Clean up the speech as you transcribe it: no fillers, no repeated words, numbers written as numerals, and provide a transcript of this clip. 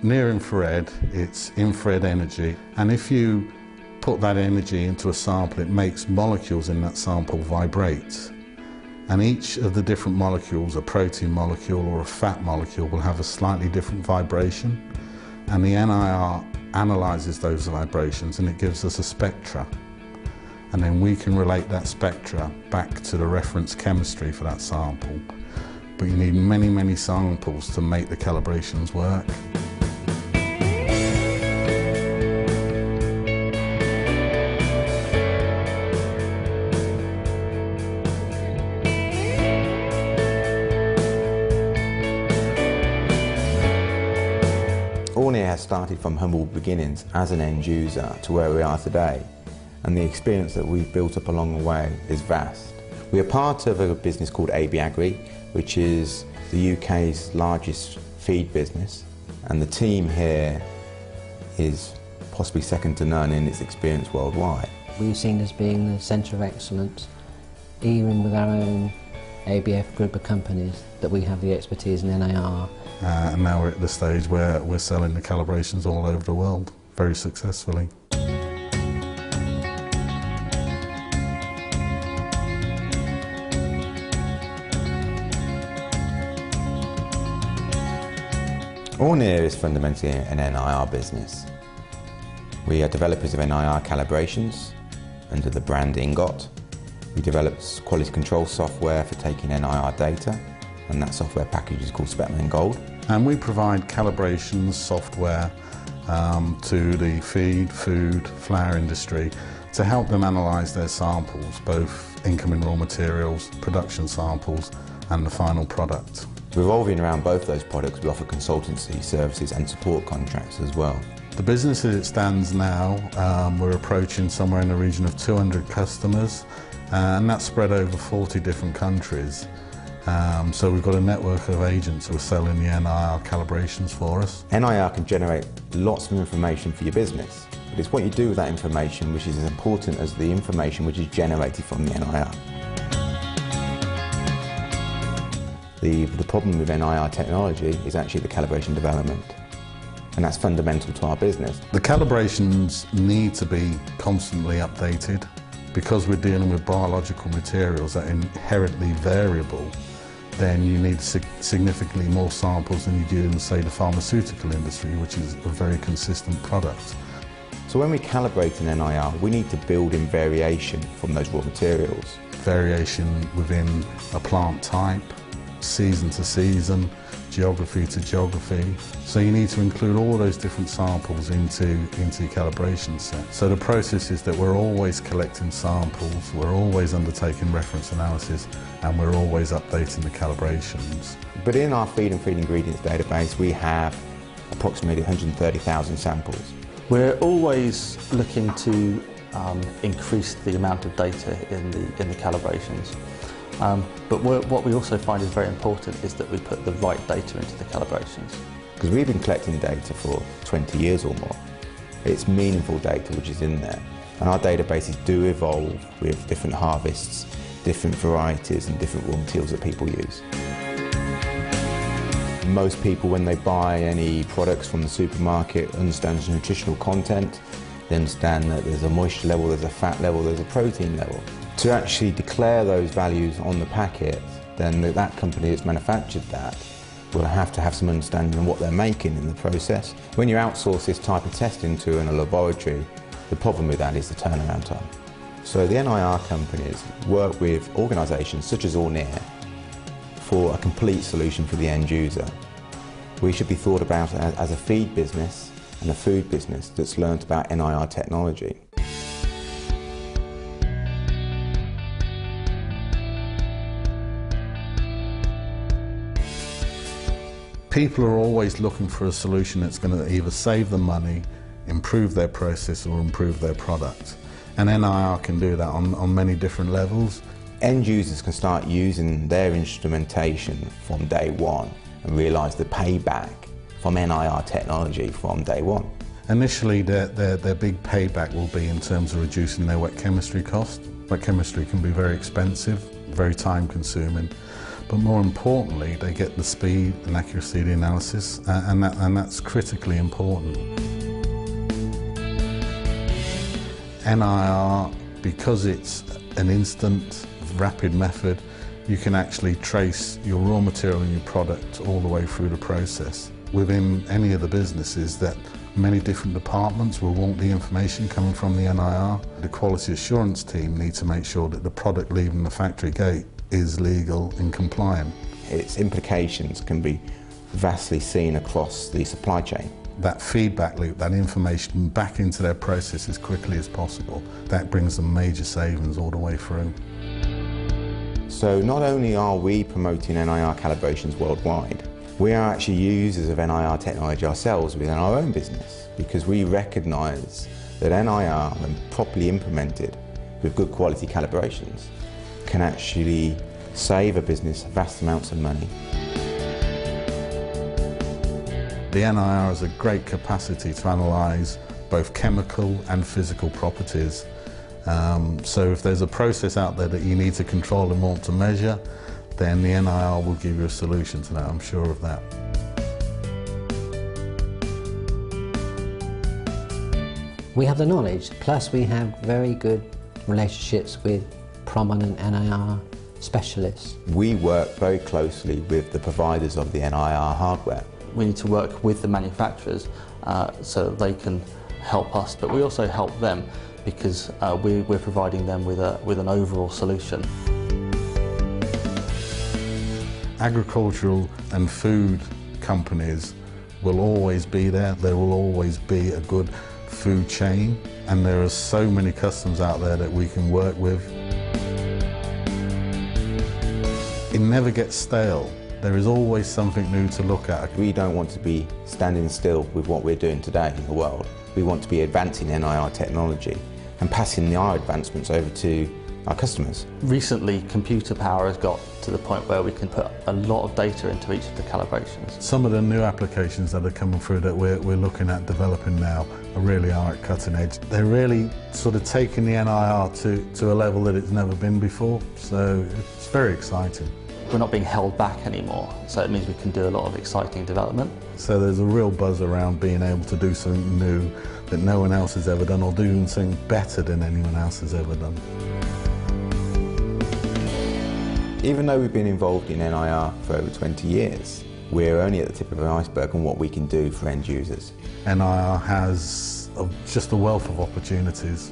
near infrared, it's infrared energy, and if you put that energy into a sample, it makes molecules in that sample vibrate. And each of the different molecules, a protein molecule or a fat molecule, will have a slightly different vibration. And the NIR analyzes those vibrations and it gives us a spectra. And then we can relate that spectra back to the reference chemistry for that sample. But you need many, many samples to make the calibrations work. Aunir has started from humble beginnings as an end user to where we are today, and the experience that we've built up along the way is vast. We are part of a business called AB Agri, which is the UK's largest feed business, and the team here is possibly second to none in its experience worldwide. We're seen as being the centre of excellence, even with our own ABF group of companies, that we have the expertise in NIR. And now we're at the stage where we're selling the calibrations all over the world, very successfully. Aunir is fundamentally an NIR business. We are developers of NIR calibrations under the brand Ingot. We developed quality control software for taking NIR data, and that software package is called Specman Gold. And we provide calibrations software to the feed, food, flour industry to help them analyse their samples, both incoming raw materials, production samples and the final product. Revolving around both those products, we offer consultancy services and support contracts as well. The business as it stands now, we're approaching somewhere in the region of 200 customers, and that's spread over 40 different countries. So we've got a network of agents who are selling the NIR calibrations for us. NIR can generate lots of information for your business, but it's what you do with that information which is as important as the information which is generated from the NIR. The problem with NIR technology is actually the calibration development, and that's fundamental to our business. The calibrations need to be constantly updated because we're dealing with biological materials that are inherently variable. Then you need significantly more samples than you do in, say, the pharmaceutical industry, which is a very consistent product. So when we calibrate an NIR, we need to build in variation from those raw materials. Variation within a plant type, season to season, geography to geography. So you need to include all those different samples into your calibration set. So the process is that we're always collecting samples, we're always undertaking reference analysis, and we're always updating the calibrations. But in our feed and feed ingredients database, we have approximately 130,000 samples. We're always looking to increase the amount of data in the calibrations. But what we also find is very important is that we put the right data into the calibrations. Because we've been collecting data for 20 years or more. It's meaningful data which is in there. And our databases do evolve with different harvests, different varieties and different raw materials that people use. Most people, when they buy any products from the supermarket, understand the nutritional content. They understand that there's a moisture level, there's a fat level, there's a protein level. To actually declare those values on the packet, then that company that's manufactured that will have to have some understanding of what they're making in the process. When you outsource this type of testing to in a laboratory, the problem with that is the turnaround time. So the NIR companies work with organisations such as Aunir for a complete solution for the end user. We should be thought about as a feed business and a food business that's learnt about NIR technology. People are always looking for a solution that's going to either save them money, improve their process or improve their product. And NIR can do that on many different levels. End users can start using their instrumentation from day one and realise the payback from NIR technology from day one. Initially their big payback will be in terms of reducing their wet chemistry cost. Wet chemistry can be very expensive, very time consuming. but more importantly, they get the speed and accuracy of the analysis, and that's critically important. NIR, because it's an instant, rapid method, you can actually trace your raw material and your product all the way through the process. Within any of the businesses, that many different departments will want the information coming from the NIR. The quality assurance team need to make sure that the product leaving the factory gate is legal and compliant. Its implications can be vastly seen across the supply chain. That feedback loop, that information back into their process as quickly as possible, that brings them major savings all the way through. So not only are we promoting NIR calibrations worldwide, we are actually users of NIR technology ourselves within our own business, because we recognise that NIR, when properly implemented with good quality calibrations, can actually save a business vast amounts of money. The NIR has a great capacity to analyse both chemical and physical properties. So if there's a process out there that you need to control and want to measure, then the NIR will give you a solution to that, I'm sure of that. We have the knowledge, plus we have very good relationships with prominent NIR specialists. We work very closely with the providers of the NIR hardware. We need to work with the manufacturers so that they can help us, but we also help them because we're providing them with an overall solution. Agricultural and food companies will always be there. There will always be a good food chain, and there are so many customers out there that we can work with. It never gets stale. There is always something new to look at. We don't want to be standing still with what we're doing today in the world. We want to be advancing NIR technology and passing our advancements over to our customers. Recently, computer power has got to the point where we can put a lot of data into each of the calibrations. Some of the new applications that are coming through that we're looking at developing now really are at cutting edge. They're really sort of taking the NIR to a level that it's never been before, so it's very exciting. We're not being held back anymore, so it means we can do a lot of exciting development. So there's a real buzz around being able to do something new that no one else has ever done, or doing something better than anyone else has ever done. Even though we've been involved in NIR for over 20 years, we're only at the tip of an iceberg on what we can do for end users. NIR has just a wealth of opportunities.